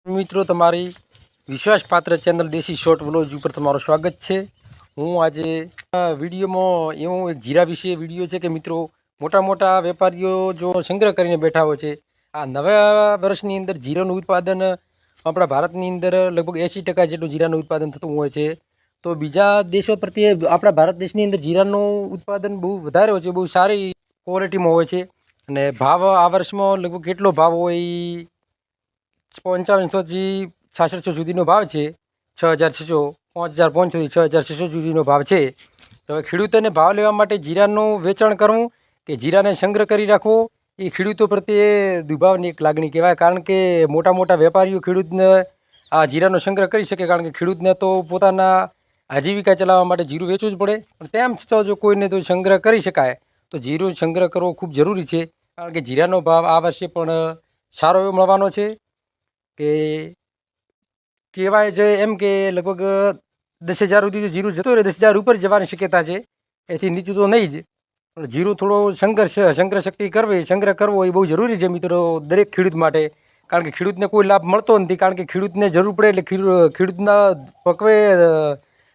મિત્રો તમારી વિશ્વાસપાત્ર ચેનલ દેશી શોર્ટ વ્લોગ ઉપર તમારું સ્વાગત છે। હું આજે વિડીયોમાં એવું એક જીરા વિશે વિડીયો છે કે મિત્રો મોટા મોટા વેપારીઓ જો સંગ્રહ કરીને બેઠા હોય છે। આ નવા વર્ષની અંદર જીરાનું ઉત્પાદન આપણા ભારતની અંદર લગભગ 80% જેટલું જીરાનું ઉત્પાદન થતું હોય છે। તો બીજા દેશો પ્રત્યે આપણા ભારત દેશની અંદર જીરાનું ઉત્પાદન બહુ વધારે હોય છે, બહુ સારી ક્વોલિટીમાં હોય છે। અને ભાવ આ વર્ષમાં લગભગ કેટલો ભાવ હોય 5500થી 6600 સુધીનો ભાવ છે। 6600 5500થી 6600 સુધીનો ભાવ છે। તો ખેડૂતોને ભાવ લેવા માટે જીરાનું વેચાણ કરવું કે જીરાને સંગ્રહ કરી રાખવો એ ખેડૂતો પ્રત્યે દુભાવની એક લાગણી કહેવાય। કારણ કે મોટા મોટા વેપારીઓ ખેડૂતને આ જીરાનો સંગ્રહ કરી શકે, કારણ કે ખેડૂતને તો પોતાના આજીવિકા ચલાવવા માટે જીરું વેચવું જ પડે। પણ તેમ છતાં જો કોઈને તો સંગ્રહ કરી શકાય તો જીરું સંગ્રહ કરવો ખૂબ જરૂરી છે। કારણ કે જીરાનો ભાવ આ વર્ષે પણ સારો એવો મળવાનો છે કે કહેવાય છે એમ કે લગભગ 10,000 સુધી જીરું જતો રહે, 10,000 ઉપર જવાની શક્યતા છે, એથી નીચું તો નહીં જ। પણ જીરું થોડો સંગ્રહ શક્તિ કરવી, સંગ્રહ કરવો એ બહુ જરૂરી છે મિત્રો દરેક ખેડૂત માટે। કારણ કે ખેડૂતને કોઈ લાભ મળતો નથી, કારણ કે ખેડૂતને જરૂર પડે એટલે ખેડૂતના પકવે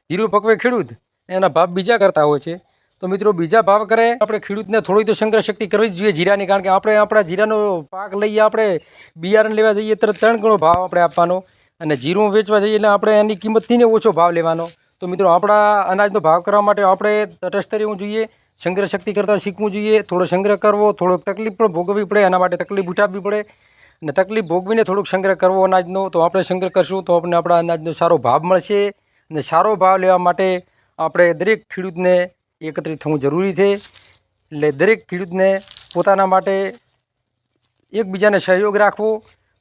જીરું પકવે ખેડૂત, એના ભાવ બીજા કરતા હોય છે। તો મિત્રો બીજા ભાવ કરે આપણે ખેડૂતને થોડી તો સંગ્રહ શક્તિ કરવી જ જોઈએ જીરાની। કારણ કે આપણે આપણા જીરાનો પાક લઈએ, આપણે બિયારણ લેવા જઈએ તો 3 ગણો ભાવ આપણે આપવાનો, અને જીરું વેચવા જઈએ એટલે આપણે એની કિંમતથી ને ઓછો ભાવ લેવાનો। તો મિત્રો આપણા અનાજનો ભાવ કરવા માટે આપણે તટસ્થ રહેવું જોઈએ, સંગ્રહ શક્તિ કરતાં શીખવું જોઈએ। થોડો સંગ્રહ કરવો, થોડોક તકલીફ પણ ભોગવવી પડે, એના માટે તકલીફ ઉઠાવવી પડે, અને તકલીફ ભોગવીને થોડુંક સંગ્રહ કરવો અનાજનો। તો આપણે સંગ્રહ કરશું તો આપણને આપણા અનાજનો સારો ભાવ મળશે, અને સારો ભાવ લેવા માટે આપણે દરેક ખેડૂતને એકત્રિત થવું જરૂરી છે। એટલે દરેક ખેડૂતને પોતાના માટે એકબીજાને સહયોગ રાખવો,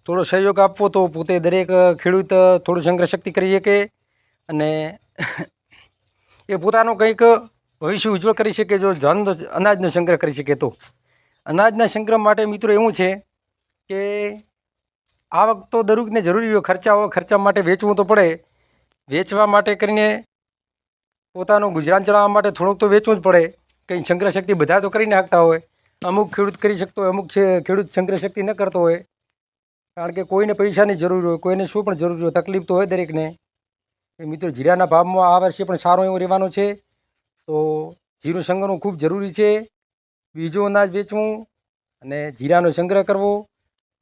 થોડો સહયોગ આપવો તો પોતે દરેક ખેડૂત થોડું સંગ્રહ શક્તિ કરી શકે, અને એ પોતાનો કંઈક ભવિષ્ય ઉજ્જવળ કરી શકે જો અનાજનો સંગ્રહ કરી શકે તો। અનાજના સંગ્રહ માટે મિત્રો એવું છે કે આવક તો દરેકને જરૂરી હોય, ખર્ચા માટે વેચવું તો પડે। વેચવા માટે કરીને પોતાનું ગુજરાન ચલાવવા માટે થોડુંક તો વેચવું જ પડે। કંઈ સંગ્રહ શક્તિ બધા તો કરી નાખતા હોય, અમુક ખેડૂત કરી શકતો હોય, અમુક ખેડૂત સંગ્રહ શક્તિ ન કરતો હોય। કારણ કે કોઈને પૈસાની જરૂર હોય, કોઈને શું પણ જરૂર હોય, તકલીફ તો હોય દરેકને। મિત્રો જીરાના ભાવમાં આ વર્ષે પણ સારો એવો રહેવાનો છે, તો જીરું સંગ્રહનું ખૂબ જરૂરી છે। બીજું અનાજ વેચવું અને જીરાનો સંગ્રહ કરવો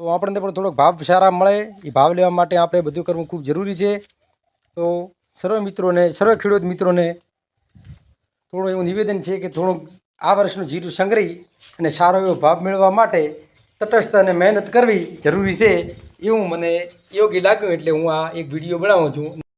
તો આપણને પણ થોડોક ભાવ સારા મળે, એ ભાવ લેવા માટે આપણે બધું કરવું ખૂબ જરૂરી છે। તો સર્વ ખેડૂત મિત્રોને થોડું એવું નિવેદન છે કે થોડુંક આ વર્ષનું જીરું સંગ્રહી અને સારો એવો ભાવ મેળવવા માટે તટસ્થ અને મહેનત કરવી જરૂરી છે, એવું મને યોગ્ય લાગ્યું એટલે હું આ એક વિડીયો બનાવું છું।